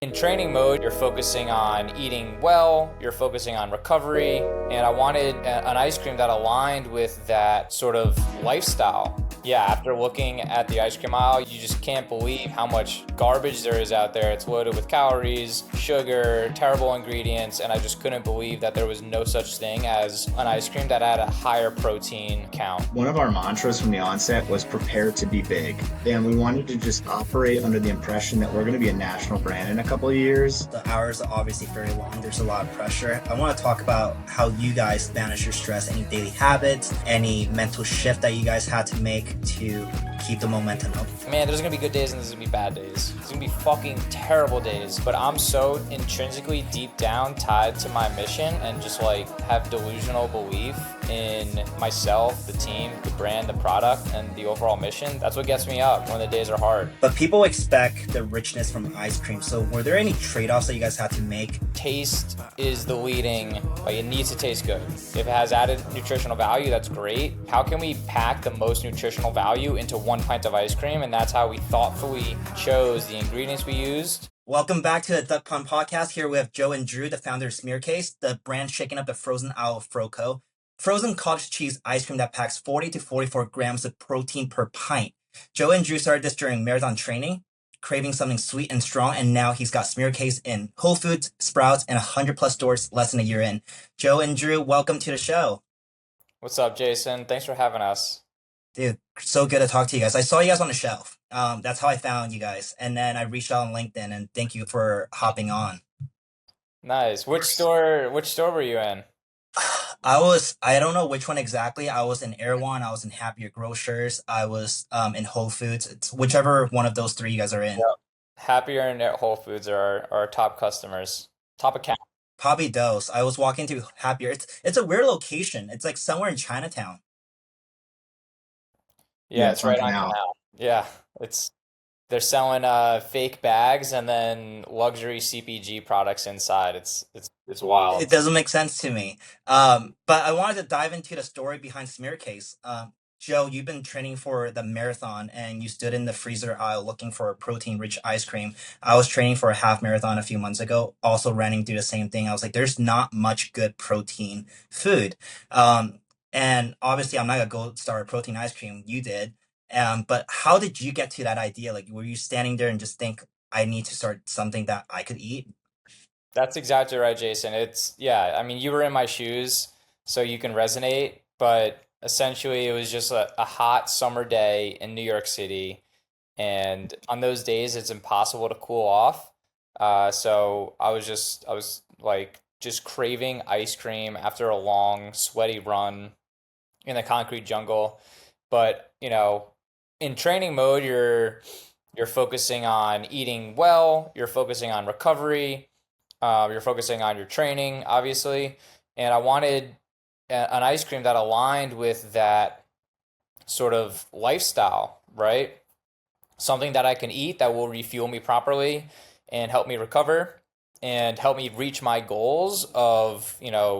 In training mode, you're focusing on eating well, you're focusing on recovery, and I wanted an ice cream that aligned with that sort of lifestyle. Yeah, after looking at the ice cream aisle, you just can't believe how much garbage there is out there. It's loaded with calories, sugar, terrible ingredients, and I just couldn't believe that there was no such thing as an ice cream that had a higher protein count. One of our mantras from the onset was prepare to be big. And we wanted to just operate under the impression that we're going to be a national brand in a couple of years. The hours are obviously very long. There's a lot of pressure. I want to talk about how you guys manage your stress, any daily habits, any mental shift that you guys had to make to keep the momentum up. Man, there's gonna be good days and there's gonna be bad days. There's gonna be fucking terrible days, but I'm so intrinsically deep down tied to my mission and just like have delusional belief in myself, the team, the brand, the product, and the overall mission. That's what gets me up when the days are hard. But people expect the richness from ice cream. So were there any trade-offs that you guys had to make? Taste is the leading, like it needs to taste good. If it has added nutritional value, that's great. How can we pack the most nutritional value into one pint of ice cream? And that's how we thoughtfully chose the ingredients we used. Welcome back to the Duck Pond Podcast. Here we have Joe and Drew, the founder of Smearcase, the brand shaking up the frozen aisle of FroCo. Frozen cottage cheese ice cream that packs 40 to 44 grams of protein per pint. Joe and Drew started this during marathon training, craving something sweet and strong, and now he's got Smearcase in Whole Foods, Sprouts, and 100 plus stores less than a year in. Joe and Drew, welcome to the show. What's up, Jason? Thanks for having us. Dude, so good to talk to you guys. I saw you guys on the shelf. That's how I found you guys. And then I reached out on LinkedIn, and thank you for hopping on. Nice. Which store were you in? I don't know which one exactly. I was in Erewhon, I was in Happier Grocers, I was in Whole Foods. It's whichever one of those three you guys are in. Yep. Happier and at Whole Foods are our top customers, top account. Probably those. I was walking through Happier. It's a weird location. It's like somewhere in Chinatown. Yeah, Yeah, it's it's on right on Canal. Canal. Yeah, it's they're selling fake bags and then luxury CPG products inside. It's wild. It doesn't make sense to me. But I wanted to dive into the story behind Smearcase. Joe, you've been training for the marathon and you stood in the freezer aisle looking for a protein-rich ice cream. I was training for a half marathon a few months ago, also running through the same thing. I was like, there's not much good protein food. And obviously, I'm not gonna go start a protein ice cream. You did. But how did you get to that idea? Like, were you standing there and just think, I need to start something that I could eat? That's exactly right, Jason. Yeah, I mean, you were in my shoes, so you can resonate, but essentially it was just a hot summer day in New York City. And on those days, it's impossible to cool off. So I was like just craving ice cream after a long, sweaty run in the concrete jungle. But, in training mode, you're focusing on eating well, you're focusing on recovery, you're focusing on your training, obviously. And I wanted an ice cream that aligned with that sort of lifestyle, right? Something that I can eat that will refuel me properly and help me recover and help me reach my goals of,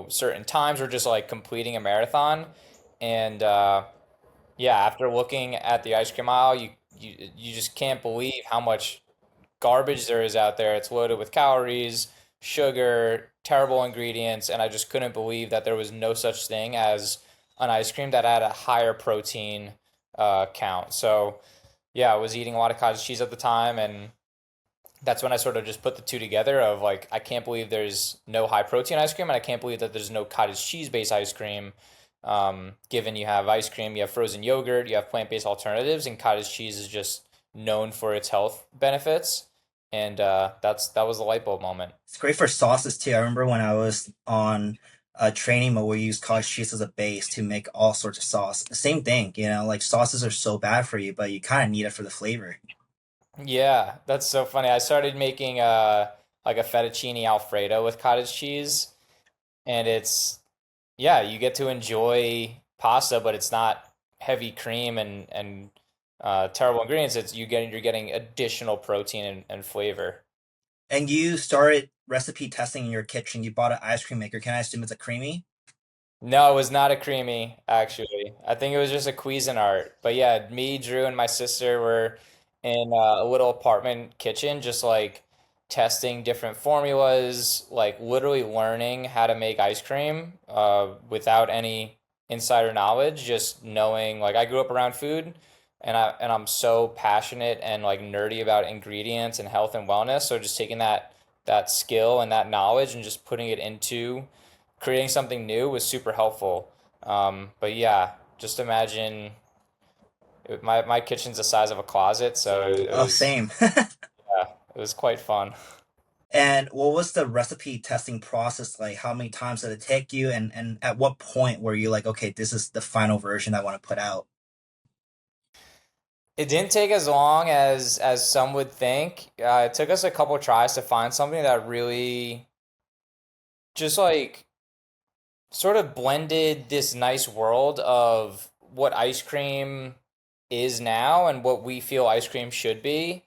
certain times or just like completing a marathon. And yeah, after looking at the ice cream aisle, you just can't believe how much garbage there is out there. It's loaded with calories, sugar, terrible ingredients, and I just couldn't believe that there was no such thing as an ice cream that had a higher protein count. So yeah, I was eating a lot of cottage cheese at the time, and that's when I sort of just put the two together of like, I can't believe there's no high protein ice cream, and I can't believe that there's no cottage cheese based ice cream. Given you have ice cream, you have frozen yogurt, you have plant based alternatives, and cottage cheese is just known for its health benefits. And that was the light bulb moment. It's great for sauces too. I remember when I was on a training mode, we used cottage cheese as a base to make all sorts of sauce. Same thing, like sauces are so bad for you, but you kind of need it for the flavor. Yeah, that's so funny. I started making like a fettuccine alfredo with cottage cheese, and yeah, you get to enjoy pasta, but it's not heavy cream and terrible ingredients. You're getting additional protein and flavor. And you started recipe testing in your kitchen. You bought an ice cream maker. Can I assume it's a creamy? No, it was not a creamy, actually. I think it was just a Cuisinart. But yeah, me, Drew, and my sister were in a little apartment kitchen, just like testing different formulas, like literally learning how to make ice cream without any insider knowledge, just knowing like I grew up around food and I'm so passionate and like nerdy about ingredients and health and wellness. So just taking that skill and that knowledge and just putting it into creating something new was super helpful. But yeah, just imagine my kitchen's the size of a closet, so it Oh, was same. yeah, it was quite fun. And what was the recipe testing process like? How many times did it take you? And at what point were you like, okay, this is the final version I want to put out? It didn't take as long as some would think. It took us a couple tries to find something that really just like sort of blended this nice world of what ice cream is now and what we feel ice cream should be.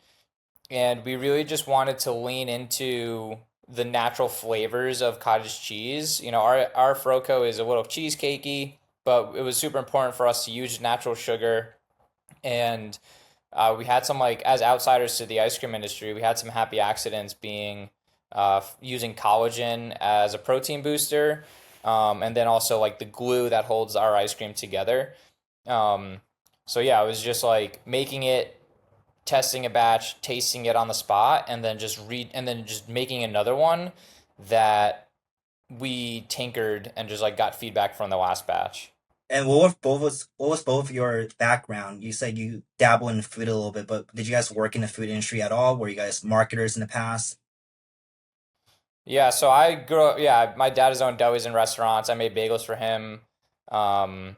And we really just wanted to lean into the natural flavors of cottage cheese. You know, our FroCo is a little cheesecakey, but it was super important for us to use natural sugar. And we had some like as outsiders to the ice cream industry, we had some happy accidents being using collagen as a protein booster, and then also like the glue that holds our ice cream together. Um, so yeah, it was just like making it, testing a batch, tasting it on the spot, and then just making another one that we tinkered and just like got feedback from the last batch. And what was both your background? You said you dabble in food a little bit, but did you guys work in the food industry at all? Were you guys marketers in the past? Yeah, so I grew up. Yeah, my dad has owned delis and restaurants. I made bagels for him. Um,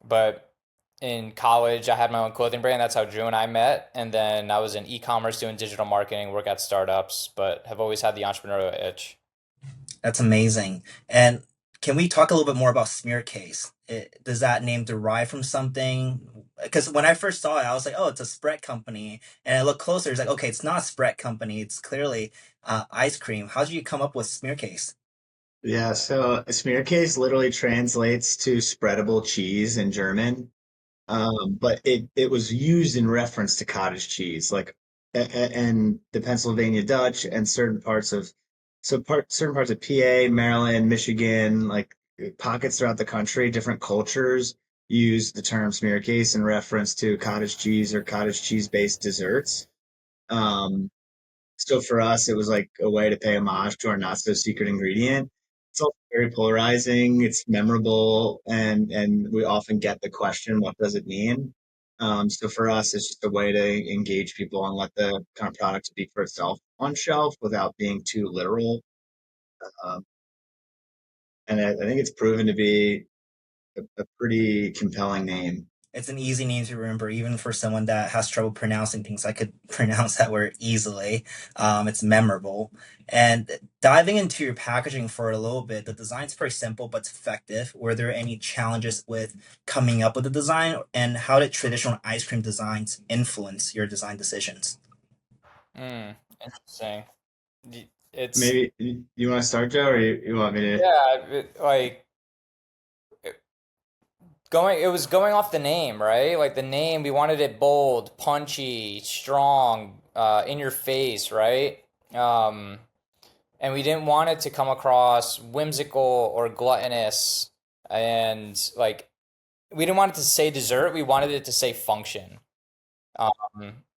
but in college, I had my own clothing brand. That's how Drew and I met. And then I was in e-commerce doing digital marketing, work at startups, but have always had the entrepreneurial itch. That's amazing. And can we talk a little bit more about Smearcase? Does that name derive from something? Because when I first saw it, I was like, oh, it's a spread company. And I looked closer, it's like, okay, it's not a spread company. It's clearly ice cream. How did you come up with Smearcase? Yeah, so Smearcase literally translates to spreadable cheese in German. But it was used in reference to cottage cheese, like and the Pennsylvania Dutch and certain parts of PA, Maryland, Michigan, like pockets throughout the country, different cultures use the term smearcase in reference to cottage cheese or cottage cheese based desserts. Um, so for us, it was like a way to pay homage to our not so secret ingredient. It's also very polarizing. It's memorable, and we often get the question, "What does it mean?" So for us, it's just a way to engage people and let the kind of product speak for itself on shelf without being too literal. Um, and I think it's proven to be a pretty compelling name. It's an easy name to remember, even for someone that has trouble pronouncing things. I could pronounce that word easily. It's memorable. And diving into your packaging for a little bit, the design's pretty simple but it's effective. Were there any challenges with coming up with the design, and how did traditional ice cream designs influence your design decisions? Interesting. It's Maybe you want to start, Joe, or you want me to? yeah, like it was going off the name, right? Like the name, we wanted it bold, punchy, strong, in your face, right? Um, and we didn't want it to come across whimsical or gluttonous, and like we didn't want it to say dessert, we wanted it to say function.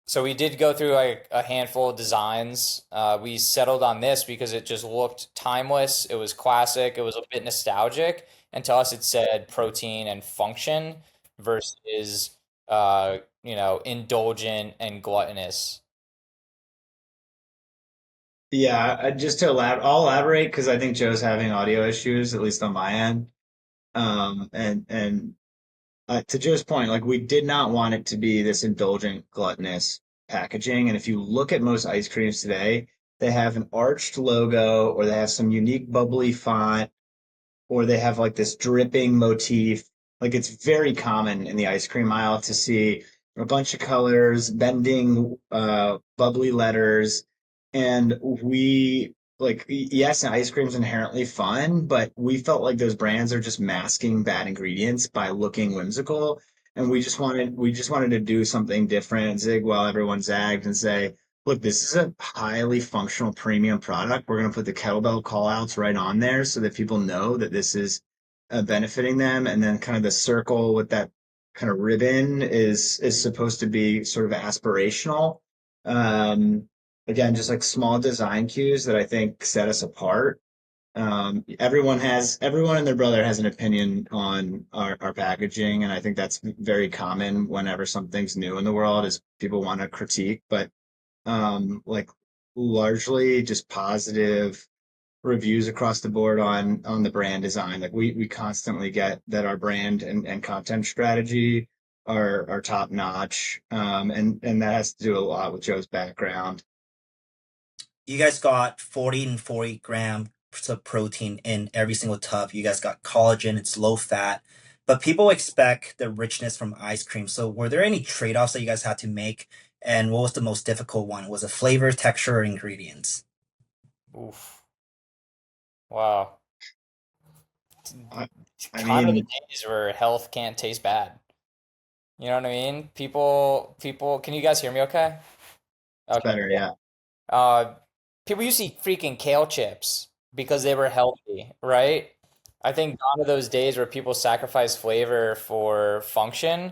So we did go through like a handful of designs. We settled on this because it just looked timeless. It was classic. It was a bit nostalgic, and to us, it said protein and function versus, indulgent and gluttonous. Yeah, just I'll elaborate because I think Joe's having audio issues, at least on my end. And to Joe's point, like we did not want it to be this indulgent, gluttonous packaging. And if you look at most ice creams today, they have an arched logo or they have some unique bubbly font or they have like this dripping motif. Like it's very common in the ice cream aisle to see a bunch of colors, bending, bubbly letters. And we like, yes, ice cream's inherently fun, but we felt like those brands are just masking bad ingredients by looking whimsical. And we just wanted to do something different, zig while everyone zagged and say, Look, this is a highly functional premium product. We're going to put the kettlebell callouts right on there so that people know that this is benefiting them. And then kind of the circle with that kind of ribbon is supposed to be sort of aspirational. Um, Again, just like small design cues that I think set us apart. Everyone and their brother has an opinion on our packaging, and I think that's very common whenever something's new in the world is people want to critique, but like largely just positive reviews across the board on the brand design. Like we constantly get that our brand and content strategy are top notch. And that has to do a lot with Joe's background. You guys got 40 and 40 grams of protein in every single tub. You guys got collagen, it's low fat, but people expect the richness from ice cream. So were there any trade-offs that you guys had to make? And what was the most difficult one? Was it flavor, texture, or ingredients? Oof. Wow. I, I Gone are the mean, days where health can't taste bad. You know what I mean? People, can you guys hear me okay? it's Okay. better, yeah. Uh, People used to eat freaking kale chips because they were healthy, right? I think gone are those days where people sacrifice flavor for function.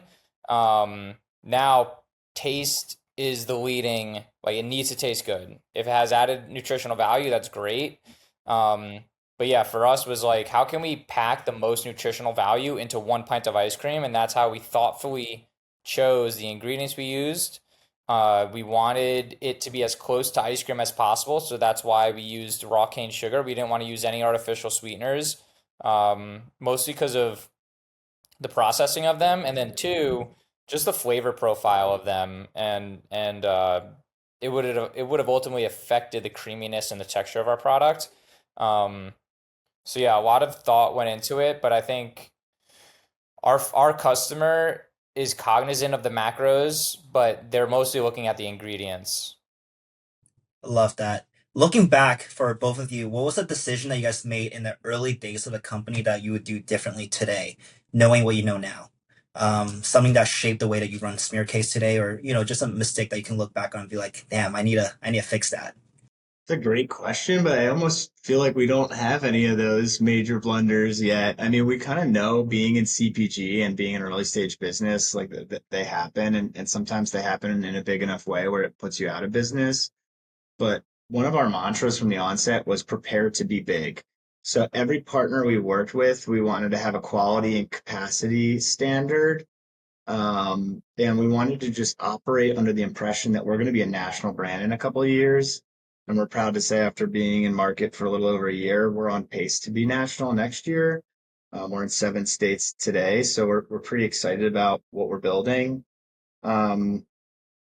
Now taste is the leading, like it needs to taste good. If it has added nutritional value, that's great. Um, but yeah, for us was like, how can we pack the most nutritional value into one pint of ice cream? And that's how we thoughtfully chose the ingredients we used. We wanted it to be as close to ice cream as possible, so that's why we used raw cane sugar. We didn't want to use any artificial sweeteners, mostly because of the processing of them, and then two, just the flavor profile of them, and it would have ultimately affected the creaminess and the texture of our product. Um, so yeah, a lot of thought went into it, but I think our customer is cognizant of the macros, but they're mostly looking at the ingredients. Love that. Looking back for both of you, what was the decision that you guys made in the early days of the company that you would do differently today, knowing what you know now? Something that shaped the way that you run Smearcase today, or just a mistake that you can look back on and be like, damn, I need to fix that. It's a great question, but I almost feel like we don't have any of those major blunders yet. I mean, we kind of know being in CPG and being an early stage business, like that they happen, and sometimes they happen in a big enough way where it puts you out of business. But one of our mantras from the onset was prepare to be big. So every partner we worked with, we wanted to have a quality and capacity standard. And we wanted to just operate under the impression that we're going to be a national brand in a couple of years. And we're proud to say, after being in market for a little over a year, we're on pace to be national next year. We're in 7 states today, so we're pretty excited about what we're building. Um,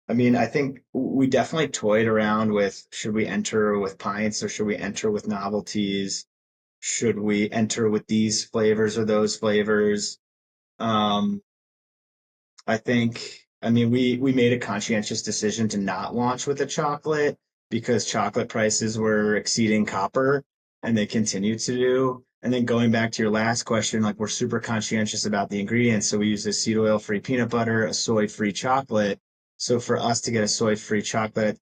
I mean, I think we definitely toyed around with should we enter with pints or should we enter with novelties? Should we enter with these flavors or those flavors? Um, I think, I mean, we made a conscientious decision to not launch with a chocolate because chocolate prices were exceeding copper and they continue to do. And then going back to your last question, like we're super conscientious about the ingredients. So we use a seed oil free peanut butter, a soy free chocolate. So for us to get a soy free chocolate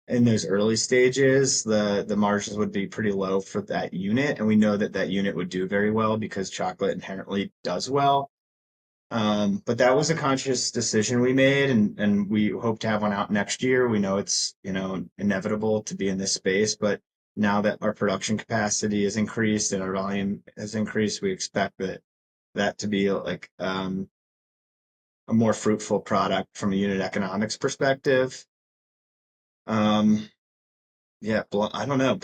in those early stages, the margins would be pretty low for that unit. And we know that that unit would do very well because chocolate inherently does well. But that was a conscious decision we made, and we hope to have one out next year. We know it's, inevitable to be in this space, but now that our production capacity has increased and our volume has increased, we expect that to be like a more fruitful product from a unit economics perspective. Um, yeah, I don't know,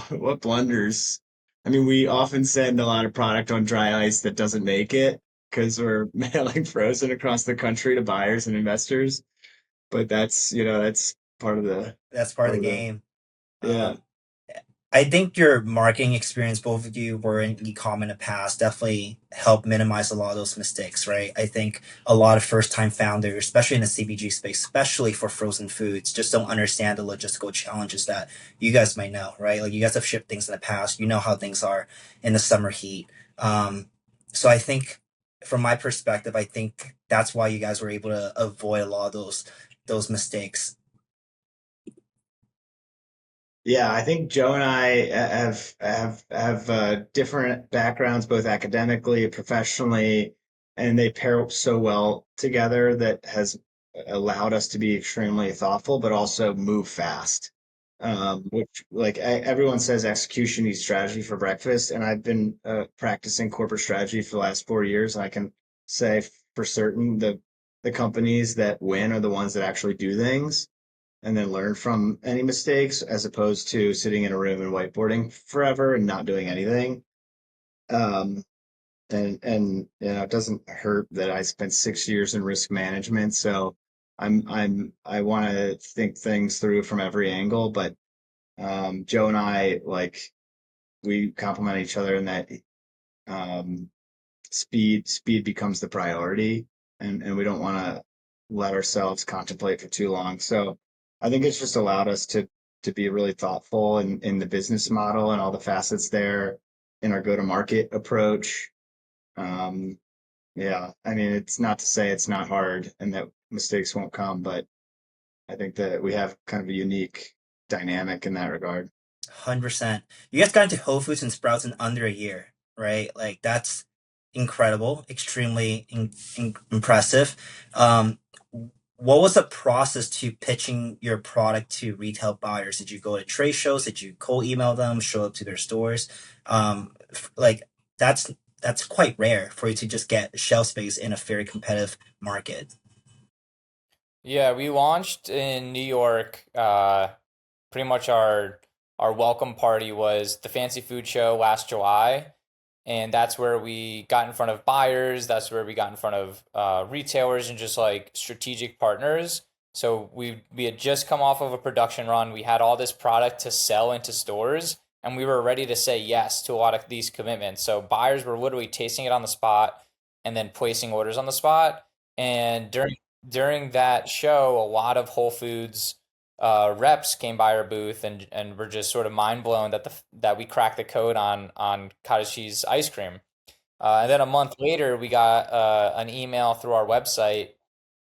what blunders? I mean, we often send a lot of product on dry ice that doesn't make it because we're mailing frozen across the country to buyers and investors. But that's That's part of part the of the, game. yeah. Um, I think your marketing experience, both of you were in e-com in the past, definitely helped minimize a lot of those mistakes, right? I think a lot of first-time founders, especially in the CPG space, especially for frozen foods, just don't understand the logistical challenges that you guys might know, right? Like you guys have shipped things in the past, you know how things are in the summer heat. So I think, from my perspective, I think that's why you guys were able to avoid a lot of those mistakes. Yeah, I think Joe and I have different backgrounds, both academically, professionally, and they pair up so well together that has allowed us to be extremely thoughtful, but also move fast. Which, like everyone says, execution eats strategy for breakfast, and I've been practicing corporate strategy for the last 4 years, and I can say for certain the companies that win are the ones that actually do things and then learn from any mistakes as opposed to sitting in a room and whiteboarding forever and not doing anything. Um, and it doesn't hurt that I spent 6 years in risk management, so I want to think things through from every angle. But Joe and I we complement each other in that um, speed becomes the priority, and we don't want to let ourselves contemplate for too long. So I think it's just allowed us to be really thoughtful in the business model and all the facets there in our go-to-market approach. Um, yeah, I mean, it's not to say it's not hard and that mistakes won't come, but I think that we have kind of a unique dynamic in that regard. 100%. You guys got into Whole Foods and Sprouts in under a year, right? Like that's incredible, extremely impressive. Um, what was the process to pitching your product to retail buyers? Did you go to trade shows? Did you cold email them, show up to their stores? Like that's that's quite rare for you to just get shelf space in a very competitive market. Yeah, we launched in New York. Pretty much our welcome party was the Fancy Food Show last July, and that's where we got in front of buyers. That's where we got in front of retailers and just like strategic partners. So we had just come off of a production run. We had all this product to sell into stores, and we were ready to say yes to a lot of these commitments. So buyers were literally tasting it on the spot and then placing orders on the spot. And during that show, a lot of Whole Foods reps came by our booth and were just sort of mind blown that we cracked the code on cottage cheese ice cream. And then a month later, we got an email through our website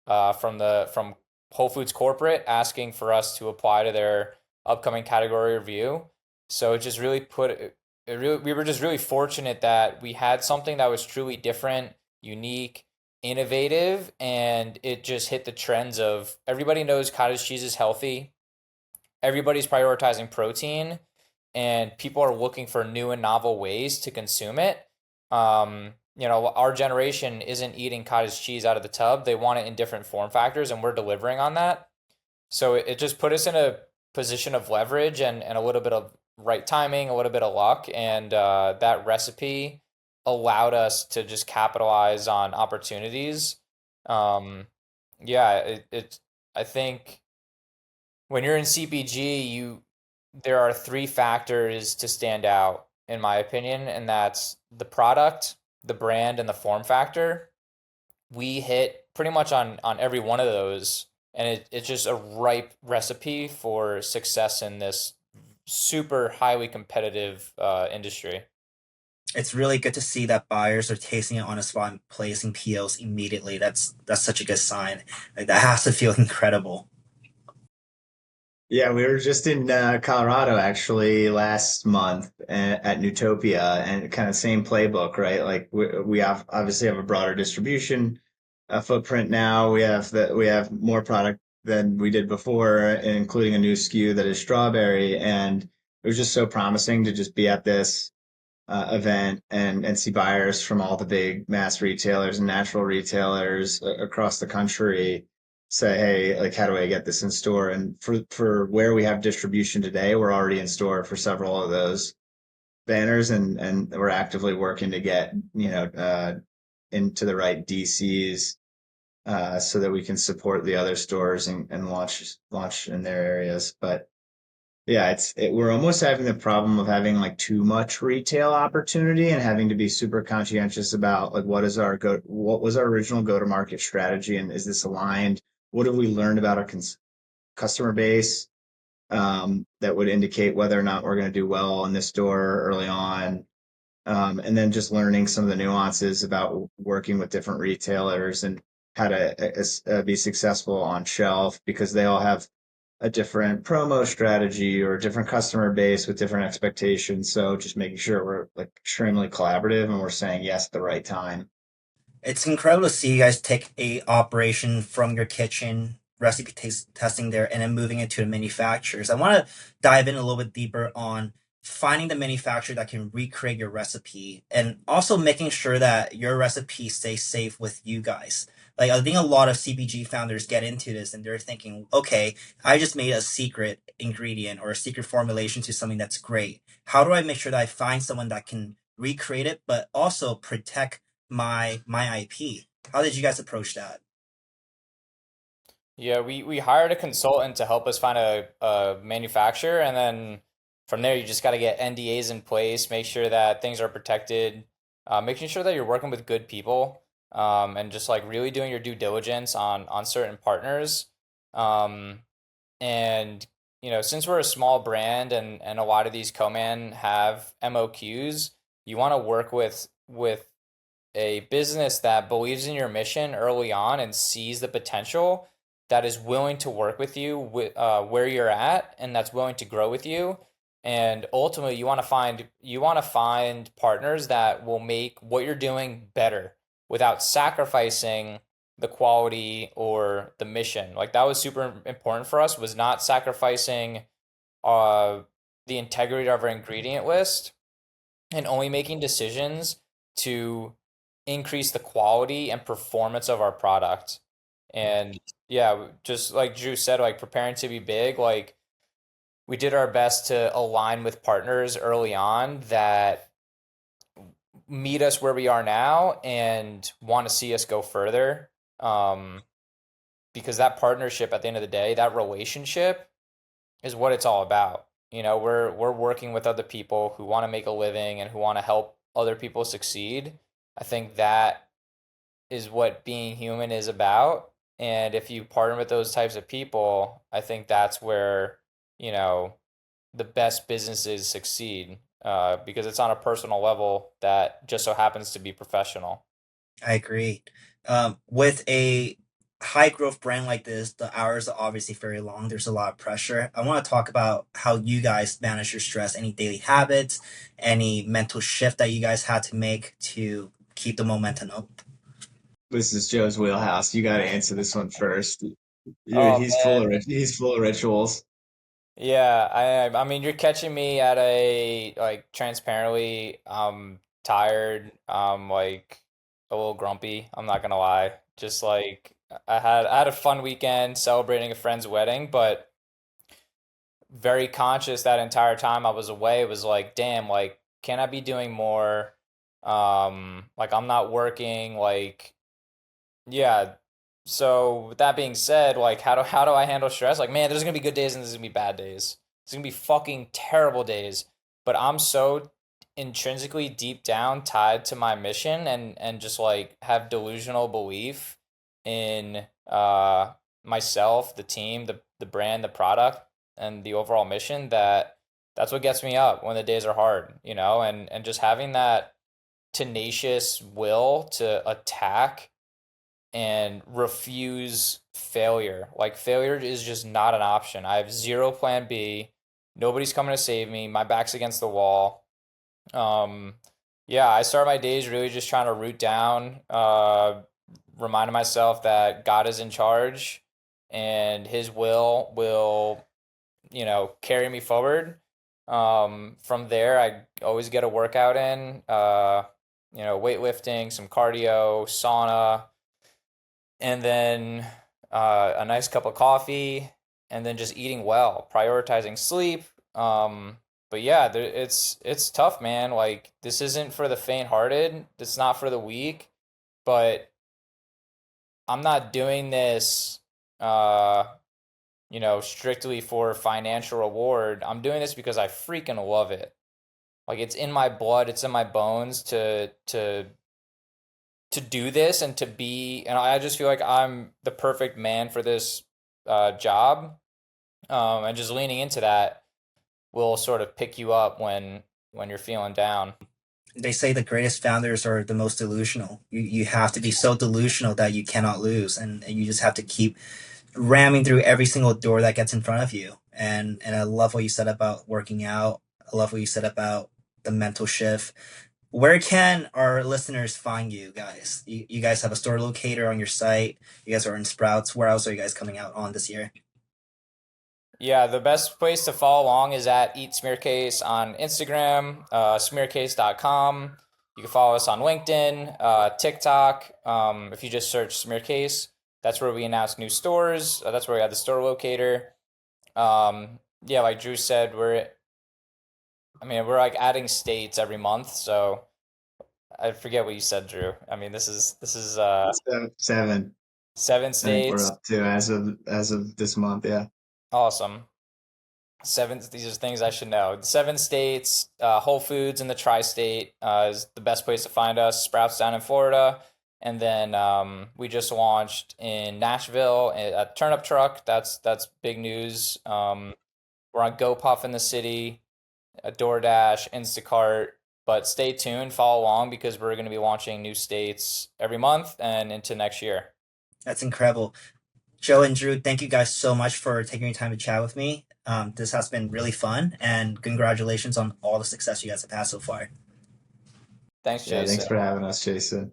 from Whole Foods corporate asking for us to apply to their upcoming category review. So it just really we were just really fortunate that we had something that was truly different, unique, innovative, and it just hit the trends of everybody knows cottage cheese is healthy. Everybody's prioritizing protein, and people are looking for new and novel ways to consume it. Our generation isn't eating cottage cheese out of the tub. They want it in different form factors, and we're delivering on that. So it just put us in a position of leverage and a little bit of right timing, a little bit of luck, and that recipe allowed us to just capitalize on opportunities. Um, yeah, I think when you're in CPG, there are three factors to stand out, in my opinion, and that's the product, the brand, and the form factor. We hit pretty much on every one of those, and it's just a ripe recipe for success in this super highly competitive industry. It's really good to see that buyers are tasting it on the spot and placing POs immediately. That's such a good sign. Like that has to feel incredible. Yeah, we were just in Colorado actually last month at Newtopia, and kind of same playbook, right? Like we have obviously have a broader distribution footprint now. We have more product than we did before, including a new SKU that is strawberry, and it was just so promising to just be at this event and see buyers from all the big mass retailers and natural retailers across the country say, hey, like, how do I get this in store? And for where we have distribution today, we're already in store for several of those banners, and we're actively working to get, into the right DCs so that we can support the other stores and launch in their areas. But yeah, we're almost having the problem of having like too much retail opportunity and having to be super conscientious about like what was our original go-to-market strategy, and is this aligned? What have we learned about our customer base that would indicate whether or not we're going to do well in this store early on? And then just learning some of the nuances about working with different retailers and how to be successful on shelf because they all have a different promo strategy or a different customer base with different expectations. So just making sure we're like extremely collaborative and we're saying yes at the right time. It's incredible to see you guys take a operation from your kitchen, recipe testing there, and then moving it to the manufacturers. I want to dive in a little bit deeper on finding the manufacturer that can recreate your recipe and also making sure that your recipe stays safe with you guys. Like, I think a lot of CPG founders get into this and they're thinking, okay, I just made a secret ingredient or a secret formulation to something that's great. How do I make sure that I find someone that can recreate it, but also protect my IP? How did you guys approach that? Yeah, we hired a consultant to help us find a manufacturer, and then from there you just got to get NDAs in place, make sure that things are protected, making sure that you're working with good people, and just like really doing your due diligence on certain partners. Um, and since we're a small brand and a lot of these co-man have MOQs, you want to work with a business that believes in your mission early on and sees the potential, that is willing to work with you where you're at, and that's willing to grow with you. And ultimately, you want to find partners that will make what you're doing better without sacrificing the quality or the mission. Like that was super important for us, was not sacrificing uh the integrity of our ingredient list and only making decisions to increase the quality and performance of our product. And yeah, just like Drew said, like preparing to be big, like we did our best to align with partners early on that meet us where we are now and want to see us go further. Um, because that partnership at the end of the day, that relationship is what it's all about. We're working with other people who want to make a living and who want to help other people succeed. I think that is what being human is about. And if you partner with those types of people, I think that's where, you know, the best businesses succeed, because it's on a personal level that just so happens to be professional. I agree. With a high growth brand like this, the hours are obviously very long. There's a lot of pressure. I want to talk about how you guys manage your stress, any daily habits, any mental shift that you guys had to make to keep the momentum up. This is Joe's wheelhouse. You got to answer this one first. Oh man. He's full of rituals. Yeah, I mean you're catching me at a like transparently tired, like a little grumpy, I'm not gonna lie. Just like I had a fun weekend celebrating a friend's wedding, but very conscious that entire time I was away. It was like, damn, like can I be doing more? Like I'm not working, like yeah. So with that being said, like how do I handle stress? Like, man, there's gonna be good days and there's gonna be bad days. There's gonna be fucking terrible days. But I'm so intrinsically deep down tied to my mission and just like have delusional belief in myself, the team, the brand, the product, and the overall mission, that that's what gets me up when the days are hard, and just having that tenacious will to attack and refuse failure. Like failure is just not an option. I have zero plan B. Nobody's coming to save me. My back's against the wall. Um, yeah, I start my days really just trying to root down, reminding myself that God is in charge and his will, carry me forward. From there, I always get a workout in, weightlifting, some cardio, sauna, and then a nice cup of coffee, and then just eating well, prioritizing sleep. But yeah, it's tough, man. Like this isn't for the faint-hearted. It's not for the weak. But I'm not doing this, strictly for financial reward. I'm doing this because I freaking love it. Like it's in my blood. It's in my bones to do this and to be, and I just feel like I'm the perfect man for this job. And just leaning into that will sort of pick you up when you're feeling down. They say the greatest founders are the most delusional. You have to be so delusional that you cannot lose, and you just have to keep ramming through every single door that gets in front of you. And I love what you said about working out. I love what you said about the mental shift. Where can our listeners find you guys? You guys have a store locator on your site. You guys are in Sprouts. Where else are you guys coming out on this year? Yeah, the best place to follow along is at Eat Smearcase on Instagram, smearcase.com. You can follow us on LinkedIn, TikTok. If you just search Smearcase, that's where we announce new stores. That's where we have the store locator. Yeah, like Drew said, we're like adding states every month. So I forget what you said, Drew. I mean, this is 7. 7 I think we're states. up to as of this month. Yeah. Awesome. Seven. These are things I should know. 7 states. Whole Foods in the tri-state is the best place to find us. Sprouts down in Florida, and then we just launched in Nashville at Turnip Truck. That's big news. We're on GoPuff in the city, DoorDash, Instacart. But stay tuned, follow along because we're going to be launching new states every month and into next year. That's incredible. Joe and Drew, thank you guys so much for taking your time to chat with me. This has been really fun, and congratulations on all the success you guys have had so far. Thanks, Yeah. Thanks Jason. for having us, Jason.